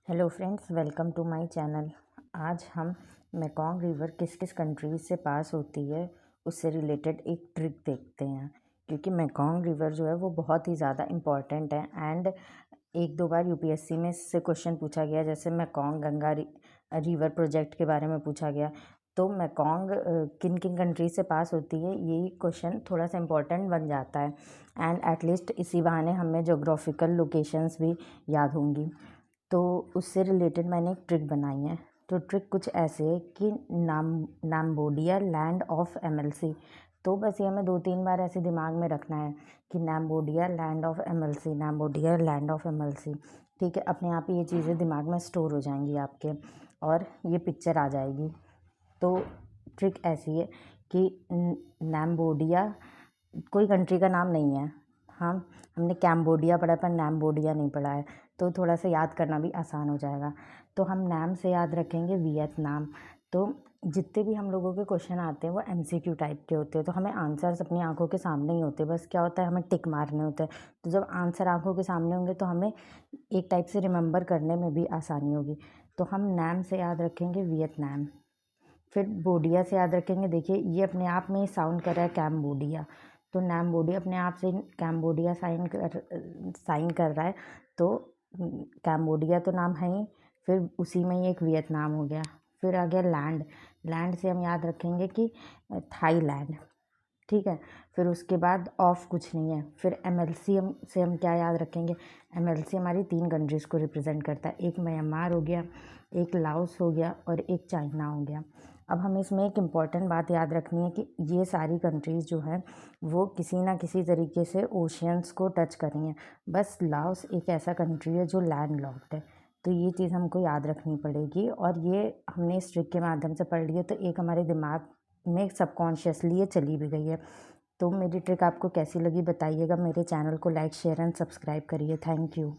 Hello friends, welcome to my channel. आज हम Mekong river किस किस कंट्रीज से पास होती है उससे रिलेटेड एक ट्रिक देखते हैं, क्योंकि मेकॉन्ग रिवर जो है वो बहुत ही ज़्यादा इम्पॉर्टेंट है। एंड एक दो बार यूपीएससी में इससे क्वेश्चन पूछा गया, जैसे मेकॉन्ग गंगा रिवर प्रोजेक्ट के बारे में पूछा गया। तो मेकॉन्ग किन किन कंट्रीज से पास होती है, यही क्वेश्चन थोड़ा सा इम्पोर्टेंट बन जाता है। एंड एटलीस्ट इसी बहाने हमें जोग्राफिकल लोकेशंस भी याद होंगी। तो उससे रिलेटेड मैंने एक ट्रिक बनाई है। तो ट्रिक कुछ ऐसे है कि नाम्बोडिया लैंड ऑफ एमएलसी। तो बस ये हमें 2-3 बार ऐसे दिमाग में रखना है कि नाम्बोडिया लैंड ऑफ एमएलसी, नाम्बोडिया लैंड ऑफ एमएलसी। ठीक है, अपने आप ही ये चीज़ें दिमाग में स्टोर हो जाएंगी आपके, और ये पिक्चर आ जाएगी। तो ट्रिक ऐसी है कि नाम्बोडिया कोई कंट्री का नाम नहीं है। हमने कैम्बोडिया पढ़ा पर नाम्बोडिया नहीं पढ़ा है, तो थोड़ा सा याद करना भी आसान हो जाएगा। तो हम नाम से याद रखेंगे वियतनाम। तो जितने भी हम लोगों के क्वेश्चन आते हैं वो एमसीक्यू टाइप के होते हैं, तो हमें आंसर्स अपनी आंखों के सामने ही होते हैं। बस क्या होता है, हमें टिक मारने होते हैं। तो जब आंसर आंखों के सामने होंगे तो हमें एक टाइप से रिमेंबर करने में भी आसानी होगी। तो हम नाम से याद रखेंगे वियतनाम। फिर बोडिया से याद रखेंगे, देखिए ये अपने आप में साउंड कर रहा है कैम्बोडिया, तो नाम्बोडिया अपने आप से कैम्बोडिया साइन कर रहा है। तो कैम्बोडिया तो नाम है ही, फिर उसी में ही एक वियतनाम हो गया। फिर आ गया लैंड। लैंड से हम याद रखेंगे कि थाईलैंड। ठीक है, फिर उसके बाद ऑफ कुछ नहीं है। फिर एमएलसी से हम क्या याद रखेंगे, एमएलसी हमारी 3 कंट्रीज़ को रिप्रेजेंट करता है। एक म्यांमार हो गया, एक लाओस हो गया, और एक चाइना हो गया। अब हमें इसमें एक इम्पॉर्टेंट बात याद रखनी है कि ये सारी कंट्रीज़ जो हैं वो किसी ना किसी तरीके से ओशियंस को टच कर रही हैं। बस लाओस एक ऐसा कंट्री है जो लैंड लॉक्ड है। तो ये चीज़ हमको याद रखनी पड़ेगी, और ये हमने इस ट्रिक के माध्यम से पढ़ लिया, तो एक हमारे दिमाग में सबकॉन्शियसली ये चली भी गई है। तो मेरी ट्रिक आपको कैसी लगी बताइएगा। मेरे चैनल को लाइक, शेयर एंड सब्सक्राइब करिए। Thank you.